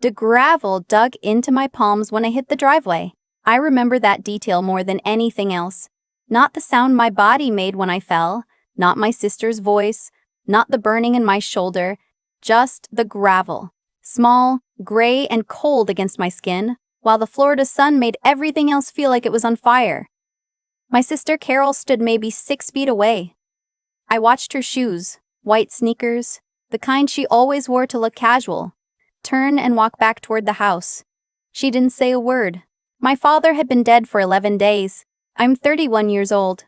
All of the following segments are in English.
The gravel dug into my palms when I hit the driveway. I remember that detail more than anything else. Not the sound my body made when I fell, not my sister's voice, not the burning in my shoulder, just the gravel. Small, gray, and cold against my skin, while the Florida sun made everything else feel like it was on fire. My sister Carol stood maybe 6 feet away. I watched her shoes, white sneakers, the kind she always wore to look casual, turn and walk back toward the house. She didn't say a word. My father had been dead for 11 days. I'm 31 years old.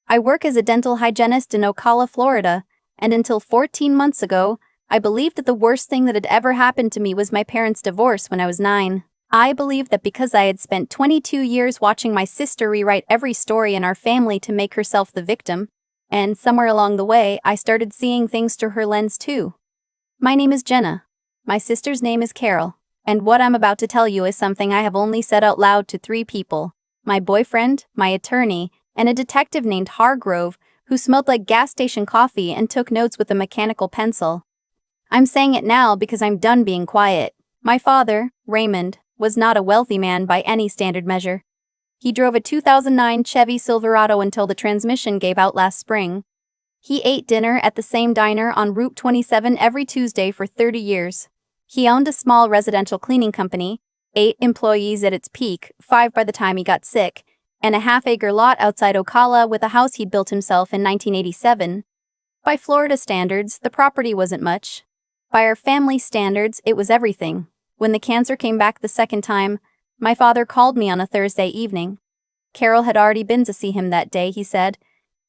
I work as a dental hygienist in Ocala, Florida, and until 14 months ago, I believed that the worst thing that had ever happened to me was my parents' divorce when I was 9. I believed that because I had spent 22 years watching my sister rewrite every story in our family to make herself the victim, and somewhere along the way, I started seeing things through her lens too. My name is Jenna. My sister's name is Carol, and what I'm about to tell you is something I have only said out loud to 3 people: my boyfriend, my attorney, and a detective named Hargrove who smelled like gas station coffee and took notes with a mechanical pencil. I'm saying it now because I'm done being quiet. My father, Raymond, was not a wealthy man by any standard measure. He drove a 2009 Chevy Silverado until the transmission gave out last spring. He ate dinner at the same diner on Route 27 every Tuesday for 30 years. He owned a small residential cleaning company, 8 employees at its peak, 5 by the time he got sick, and a half-acre lot outside Ocala with a house he'd built himself in 1987. By Florida standards, the property wasn't much. By our family standards, it was everything. When the cancer came back the second time, my father called me on a Thursday evening. Carol had already been to see him that day, he said.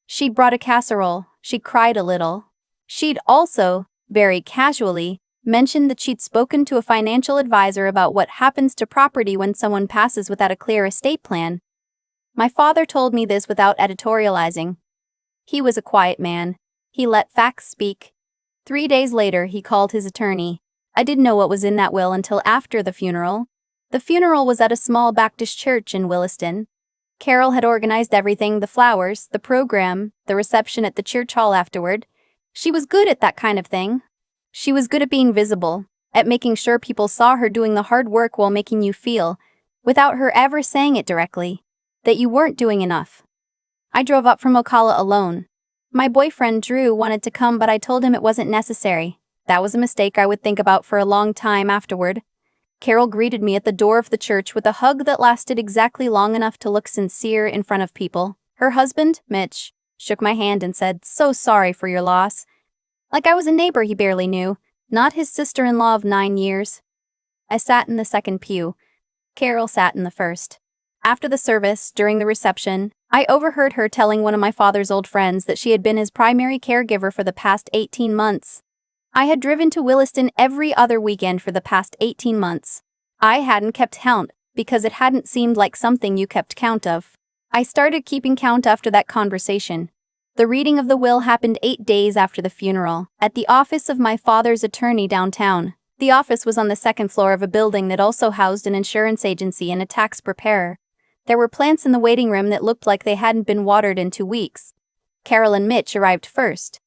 She'd brought a casserole. She cried a little. She'd also, very casually, mentioned that she'd spoken to a financial advisor about what happens to property when someone passes without a clear estate plan. My father told me this without editorializing. He was a quiet man. He let facts speak. 3 days later, he called his attorney. I didn't know what was in that will until after the funeral. The funeral was at a small Baptist church in Williston. Carol had organized everything: the flowers, the program, the reception at the church hall afterward. She was good at that kind of thing. She was good at being visible, at making sure people saw her doing the hard work while making you feel, without her ever saying it directly, that you weren't doing enough. I drove up from Ocala alone. My boyfriend Drew wanted to come, but I told him it wasn't necessary. That was a mistake I would think about for a long time afterward. Carol greeted me at the door of the church with a hug that lasted exactly long enough to look sincere in front of people. Her husband, Mitch, shook my hand and said, "So sorry for your loss." Like I was a neighbor he barely knew, not his sister-in-law of 9 years. I sat in the second pew. Carol sat in the first. After the service, during the reception, I overheard her telling one of my father's old friends that she had been his primary caregiver for the past 18 months. I had driven to Williston every other weekend for the past 18 months. I hadn't kept count because it hadn't seemed like something you kept count of. I started keeping count after that conversation. The reading of the will happened 8 days after the funeral, at the office of my father's attorney downtown. The office was on the 2nd floor of a building that also housed an insurance agency and a tax preparer. There were plants in the waiting room that looked like they hadn't been watered in 2 weeks. Carol and Mitch arrived first.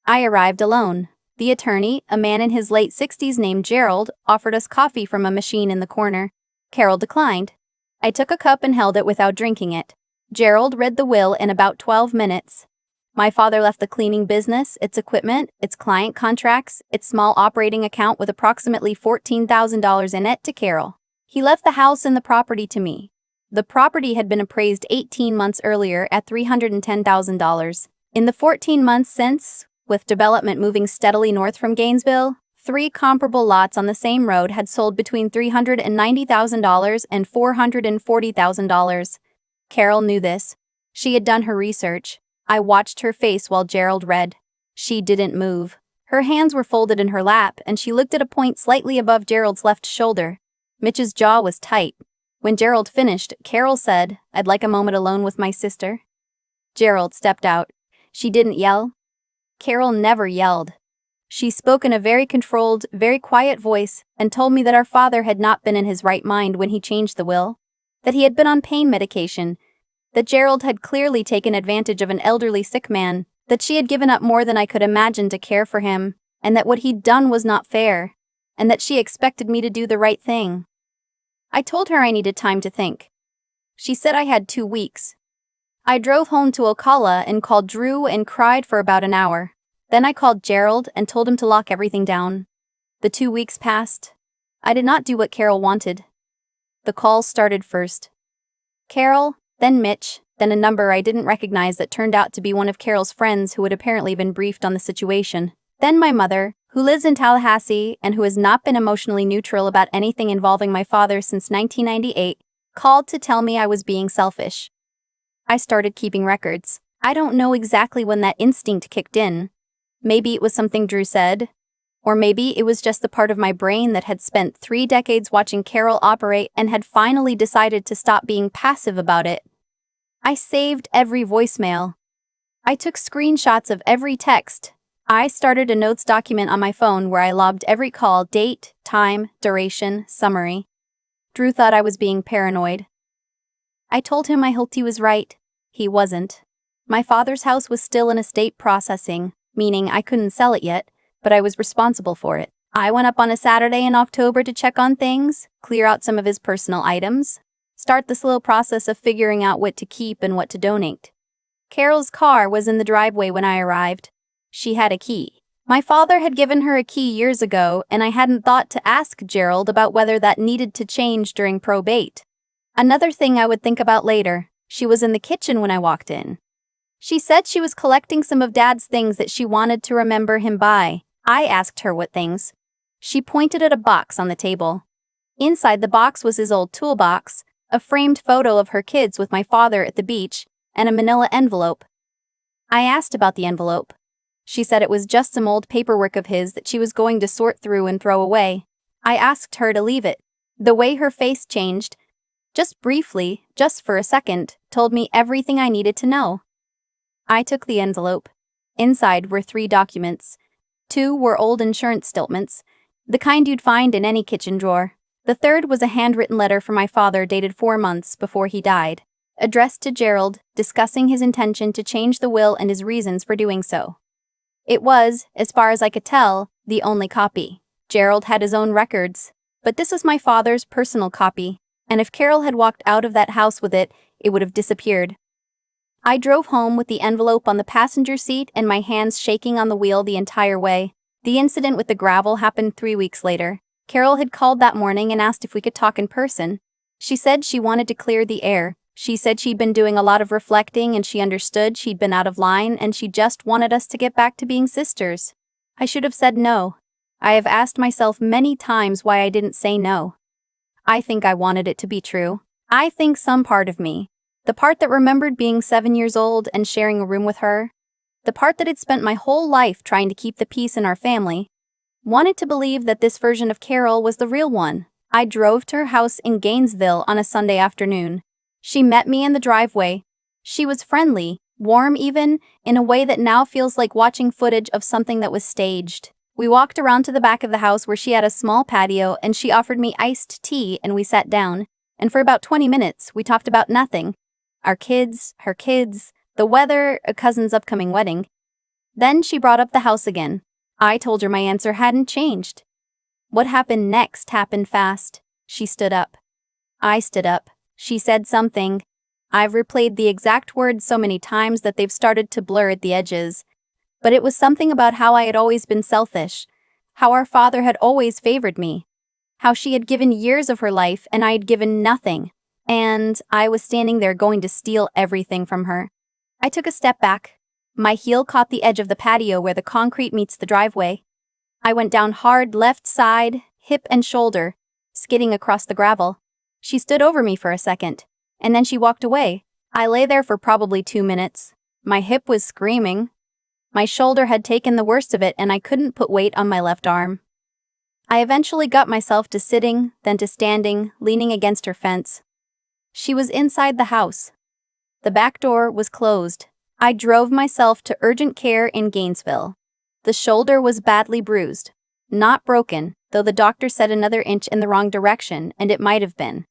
I arrived alone. The attorney, a man in his late 60s named Gerald, offered us coffee from a machine in the corner. Carol declined. I took a cup and held it without drinking it. Gerald read the will in about 12 minutes. My father left the cleaning business, its equipment, its client contracts, its small operating account with approximately $14,000 in it to Carol. He left the house and the property to me. The property had been appraised 18 months earlier at $310,000. In the 14 months since, with development moving steadily north from Gainesville, 3 comparable lots on the same road had sold between $390,000 and $440,000. Carol knew this. She had done her research. I watched her face while Gerald read. She didn't move. Her hands were folded in her lap, and she looked at a point slightly above Gerald's left shoulder. Mitch's jaw was tight. When Gerald finished, Carol said, "I'd like a moment alone with my sister." Gerald stepped out. She didn't yell. Carol never yelled. She spoke in a very controlled, very quiet voice and told me that our father had not been in his right mind when he changed the will, that he had been on pain medication, that Gerald had clearly taken advantage of an elderly sick man, that she had given up more than I could imagine to care for him, and that what he'd done was not fair. and that she expected me to do the right thing. I told her I needed time to think. She said I had 2 weeks. I drove home to Ocala and called Drew and cried for about an hour. Then I called Gerald and told him to lock everything down. The 2 weeks passed. I did not do what Carol wanted. The calls started first. Carol, then Mitch, then a number I didn't recognize that turned out to be one of Carol's friends who had apparently been briefed on the situation. Then my mother, who lives in Tallahassee and who has not been emotionally neutral about anything involving my father since 1998, called to tell me I was being selfish. I started keeping records. I don't know exactly when that instinct kicked in. Maybe it was something Drew said, or maybe it was just the part of my brain that had spent 3 decades watching Carol operate and had finally decided to stop being passive about it. I saved every voicemail. I took screenshots of every text. I started a notes document on my phone where I logged every call, date, time, duration, summary. Drew thought I was being paranoid. I told him I hoped he was right. He wasn't. My father's house was still in estate processing, meaning I couldn't sell it yet, but I was responsible for it. I went up on a Saturday in October to check on things, clear out some of his personal items, start the slow process of figuring out what to keep and what to donate. Carol's car was in the driveway when I arrived. She had a key. My father had given her a key years ago, and I hadn't thought to ask Gerald about whether that needed to change during probate. Another thing I would think about later, she was in the kitchen when I walked in. She said she was collecting some of Dad's things that she wanted to remember him by. I asked her what things. She pointed at a box on the table. Inside the box was his old toolbox, a framed photo of her kids with my father at the beach, and a manila envelope. I asked about the envelope. She said it was just some old paperwork of his that she was going to sort through and throw away. I asked her to leave it. The way her face changed, just briefly, just for a second, told me everything I needed to know. I took the envelope. Inside were 3 documents. 2 were old insurance statements, the kind you'd find in any kitchen drawer. The third was a handwritten letter from my father dated 4 months before he died, addressed to Gerald, discussing his intention to change the will and his reasons for doing so. It was, as far as I could tell, the only copy. Gerald had his own records, but this was my father's personal copy, and if Carol had walked out of that house with it, it would have disappeared. I drove home with the envelope on the passenger seat and my hands shaking on the wheel the entire way. The incident with the gravel happened 3 weeks later. Carol had called that morning and asked if we could talk in person. She said she wanted to clear the air. She said she'd been doing a lot of reflecting and she understood she'd been out of line and she just wanted us to get back to being sisters. I should have said no. I have asked myself many times why I didn't say no. I think I wanted it to be true. I think some part of me, the part that remembered being 7 years old and sharing a room with her, the part that had spent my whole life trying to keep the peace in our family, wanted to believe that this version of Carol was the real one. I drove to her house in Gainesville on a Sunday afternoon. She met me in the driveway. She was friendly, warm even, in a way that now feels like watching footage of something that was staged. We walked around to the back of the house where she had a small patio and she offered me iced tea and we sat down. And for about 20 minutes, we talked about nothing. Our kids, her kids, the weather, a cousin's upcoming wedding. Then she brought up the house again. I told her my answer hadn't changed. What happened next happened fast. She stood up. I stood up. She said something. I've replayed the exact words so many times that they've started to blur at the edges. But it was something about how I had always been selfish, how our father had always favored me, how she had given years of her life and I had given nothing, and I was standing there going to steal everything from her. I took a step back. My heel caught the edge of the patio where the concrete meets the driveway. I went down hard left side, hip and shoulder, skidding across the gravel. She stood over me for a second, and then she walked away. I lay there for probably 2 minutes. My hip was screaming. My shoulder had taken the worst of it and I couldn't put weight on my left arm. I eventually got myself to sitting, then to standing, leaning against her fence. She was inside the house. The back door was closed. I drove myself to urgent care in Gainesville. The shoulder was badly bruised. Not broken, though the doctor said another inch in the wrong direction, and it might have been.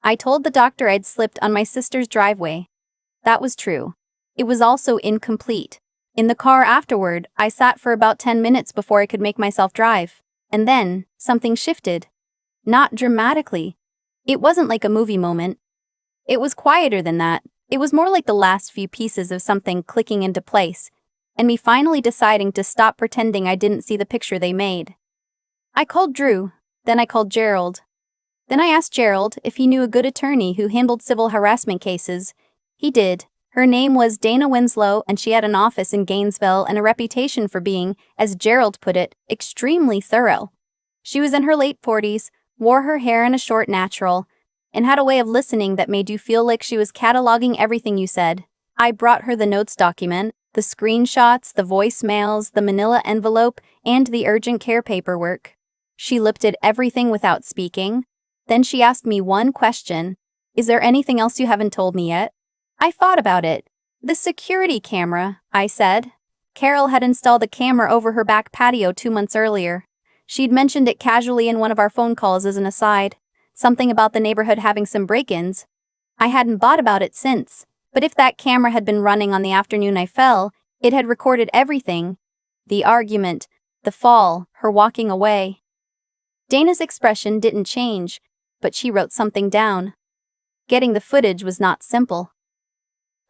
I told the doctor I'd slipped on my sister's driveway. That was true. It was also incomplete. In the car afterward, I sat for about 10 minutes before I could make myself drive. And then, something shifted. Not dramatically. It wasn't like a movie moment. It was quieter than that. It was more like the last few pieces of something clicking into place, and me finally deciding to stop pretending I didn't see the picture they made. I called Drew, then I called Gerald. Then I asked Gerald if he knew a good attorney who handled civil harassment cases. He did. Her name was Dana Winslow, and she had an office in Gainesville and a reputation for being, as Gerald put it, extremely thorough. She was in her late 40s, wore her hair in a short natural, and had a way of listening that made you feel like she was cataloging everything you said. I brought her the notes document, the screenshots, the voicemails, the manila envelope, and the urgent care paperwork. She looked at everything without speaking. Then she asked me one question. Is there anything else you haven't told me yet? I thought about it. The security camera, I said. Carol had installed a camera over her back patio 2 months earlier. She'd mentioned it casually in one of our phone calls as an aside. Something about the neighborhood having some break-ins. I hadn't thought about it since, but if that camera had been running on the afternoon I fell, it had recorded everything. The argument, the fall, her walking away. Dana's expression didn't change, but she wrote something down. Getting the footage was not simple.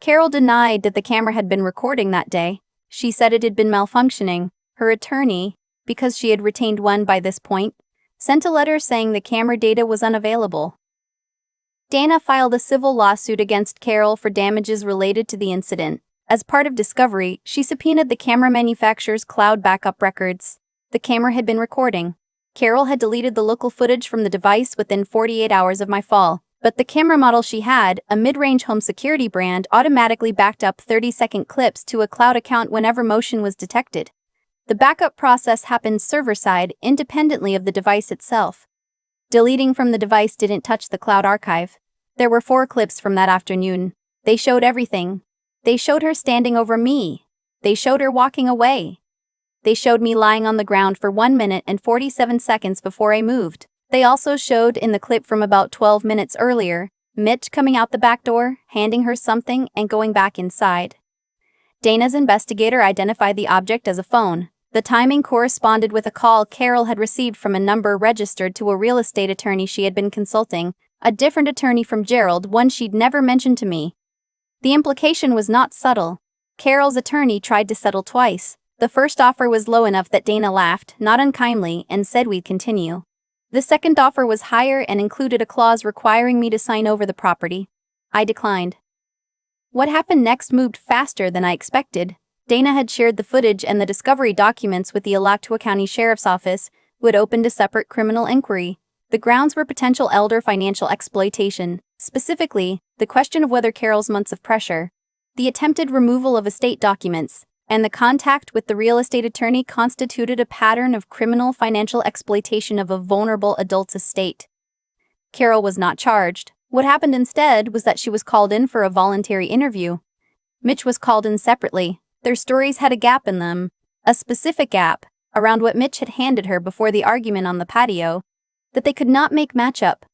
Carol denied that the camera had been recording that day. She said it had been malfunctioning. Her attorney, because she had retained one by this point, sent a letter saying the camera data was unavailable. Dana filed a civil lawsuit against Carol for damages related to the incident. As part of discovery, she subpoenaed the camera manufacturer's cloud backup records. The camera had been recording. Carol had deleted the local footage from the device within 48 hours of my fall, but the camera model she had, a mid-range home security brand, automatically backed up 30-second clips to a cloud account whenever motion was detected. The backup process happened server-side, independently of the device itself. Deleting from the device didn't touch the cloud archive. There were 4 clips from that afternoon. They showed everything. They showed her standing over me. They showed her walking away. They showed me lying on the ground for 1 minute and 47 seconds before I moved. They also showed, in the clip from about 12 minutes earlier, Mitch coming out the back door, handing her something, and going back inside. Dana's investigator identified the object as a phone. The timing corresponded with a call Carol had received from a number registered to a real estate attorney she had been consulting, a different attorney from Gerald, one she'd never mentioned to me. The implication was not subtle. Carol's attorney tried to settle twice. The first offer was low enough that Dana laughed, not unkindly, and said we'd continue. The second offer was higher and included a clause requiring me to sign over the property. I declined. What happened next moved faster than I expected. Dana had shared the footage and the discovery documents with the Ocala County Sheriff's Office, who had opened a separate criminal inquiry. The grounds were potential elder financial exploitation, specifically, the question of whether Carol's months of pressure, the attempted removal of estate documents, and the contact with the real estate attorney constituted a pattern of criminal financial exploitation of a vulnerable adult's estate. Carol was not charged. What happened instead was that she was called in for a voluntary interview. Mitch was called in separately. Their stories had a gap in them, a specific gap, around what Mitch had handed her before the argument on the patio, that they could not make match up.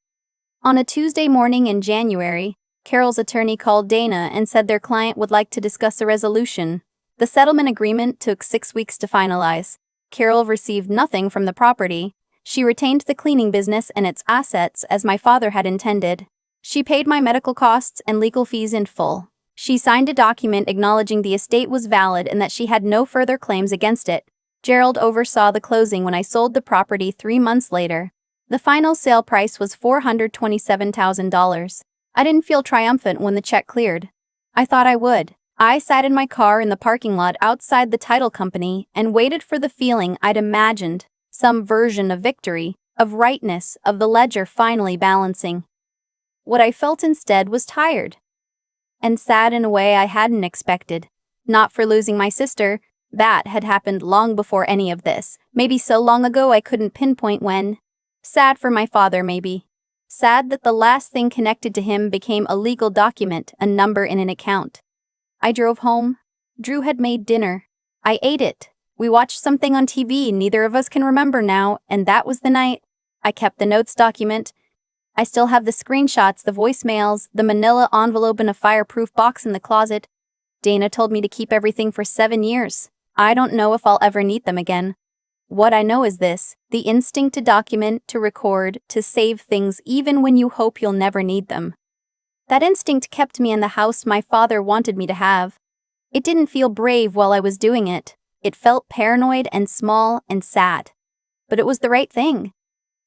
On a Tuesday morning in January, Carol's attorney called Dana and said their client would like to discuss a resolution. The settlement agreement took 6 weeks to finalize. Carol received nothing from the property. She retained the cleaning business and its assets as my father had intended. She paid my medical costs and legal fees in full. She signed a document acknowledging the estate was valid and that she had no further claims against it. Gerald oversaw the closing when I sold the property 3 months later. The final sale price was $427,000. I didn't feel triumphant when the check cleared. I thought I would. I sat in my car in the parking lot outside the title company and waited for the feeling I'd imagined, some version of victory, of rightness, of the ledger finally balancing. What I felt instead was tired. And sad in a way I hadn't expected. Not for losing my sister, that had happened long before any of this, maybe so long ago I couldn't pinpoint when. Sad for my father maybe. Sad that the last thing connected to him became a legal document, a number in an account. I drove home. Drew had made dinner. I ate it. We watched something on TV neither of us can remember now, and that was the night. I kept the notes document. I still have the screenshots, the voicemails, the manila envelope in a fireproof box in the closet. Dana told me to keep everything for 7 years. I don't know if I'll ever need them again. What I know is this: the instinct to document, to record, to save things even when you hope you'll never need them. That instinct kept me in the house my father wanted me to have. It didn't feel brave while I was doing it. It felt paranoid and small and sad. But it was the right thing.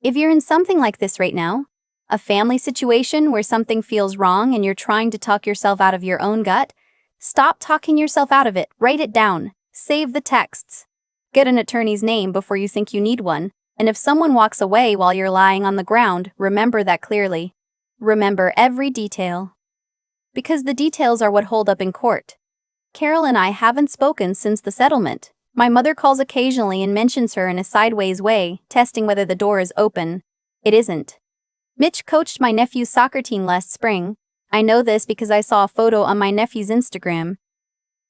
If you're in something like this right now, a family situation where something feels wrong and you're trying to talk yourself out of your own gut, stop talking yourself out of it. Write it down. Save the texts. Get an attorney's name before you think you need one. And if someone walks away while you're lying on the ground, remember that clearly. Remember every detail. Because the details are what hold up in court. Carol and I haven't spoken since the settlement. My mother calls occasionally and mentions her in a sideways way, testing whether the door is open. It isn't. Mitch coached my nephew's soccer team last spring. I know this because I saw a photo on my nephew's Instagram.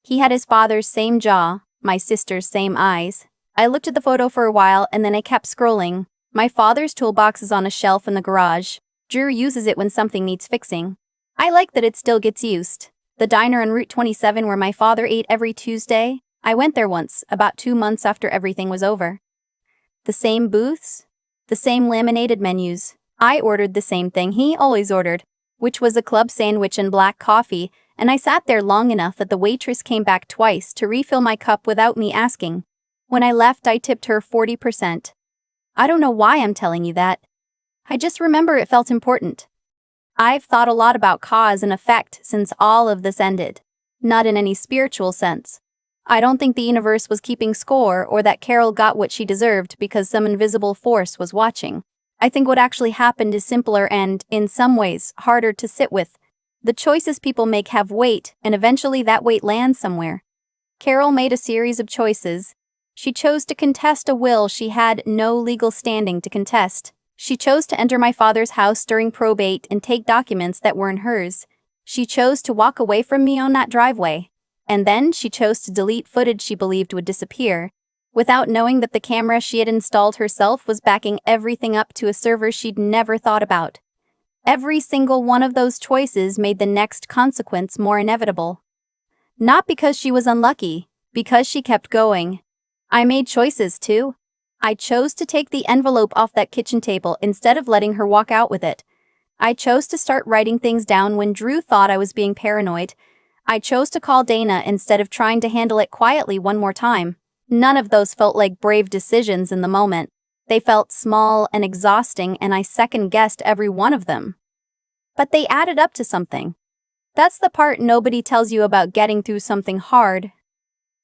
He had his father's same jaw, my sister's same eyes. I looked at the photo for a while and then I kept scrolling. My father's toolbox is on a shelf in the garage. Drew uses it when something needs fixing. I like that it still gets used. The diner on Route 27 where my father ate every Tuesday, I went there once, about 2 months after everything was over. The same booths, the same laminated menus. I ordered the same thing he always ordered, which was a club sandwich and black coffee, and I sat there long enough that the waitress came back twice to refill my cup without me asking. When I left, I tipped her 40%. I don't know why I'm telling you that. I just remember it felt important. I've thought a lot about cause and effect since all of this ended. Not in any spiritual sense. I don't think the universe was keeping score or that Carol got what she deserved because some invisible force was watching. I think what actually happened is simpler and, in some ways, harder to sit with. The choices people make have weight, and eventually that weight lands somewhere. Carol made a series of choices. She chose to contest a will she had no legal standing to contest. She chose to enter my father's house during probate and take documents that weren't hers. She chose to walk away from me on that driveway. And then she chose to delete footage she believed would disappear, without knowing that the camera she had installed herself was backing everything up to a server she'd never thought about. Every single one of those choices made the next consequence more inevitable. Not because she was unlucky, because she kept going. I made choices too. I chose to take the envelope off that kitchen table instead of letting her walk out with it. I chose to start writing things down when Drew thought I was being paranoid. I chose to call Dana instead of trying to handle it quietly one more time. None of those felt like brave decisions in the moment. They felt small and exhausting, and I second-guessed every one of them. But they added up to something. That's the part nobody tells you about getting through something hard.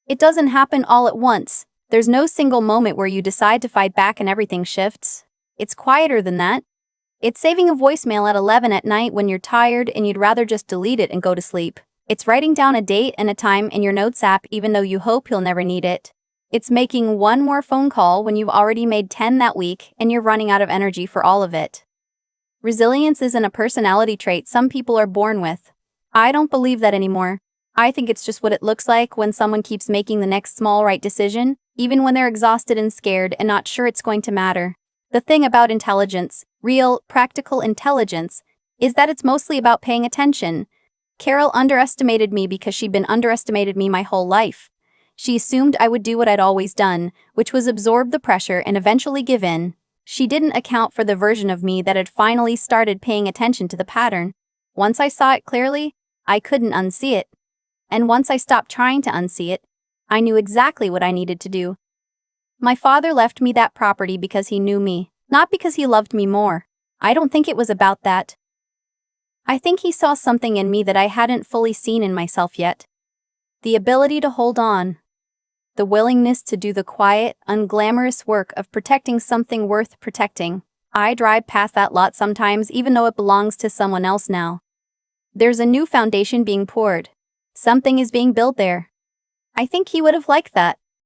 It doesn't happen all at once. There's no single moment where you decide to fight back and everything shifts. It's quieter than that. It's saving a voicemail at 11 at night when you're tired and you'd rather just delete it and go to sleep. It's writing down a date and a time in your notes app even though you hope you'll never need it. It's making one more phone call when you've already made 10 that week and you're running out of energy for all of it. Resilience isn't a personality trait some people are born with. I don't believe that anymore. I think it's just what it looks like when someone keeps making the next small right decision, even when they're exhausted and scared and not sure it's going to matter. The thing about intelligence, real, practical intelligence, is that it's mostly about paying attention. Carol underestimated me because she'd been underestimated me my whole life. She assumed I would do what I'd always done, which was absorb the pressure and eventually give in. She didn't account for the version of me that had finally started paying attention to the pattern. Once I saw it clearly, I couldn't unsee it. And once I stopped trying to unsee it, I knew exactly what I needed to do. My father left me that property because he knew me, not because he loved me more. I don't think it was about that. I think he saw something in me that I hadn't fully seen in myself yet. The ability to hold on. The willingness to do the quiet, unglamorous work of protecting something worth protecting. I drive past that lot sometimes even though it belongs to someone else now. There's a new foundation being poured. Something is being built there. I think he would have liked that.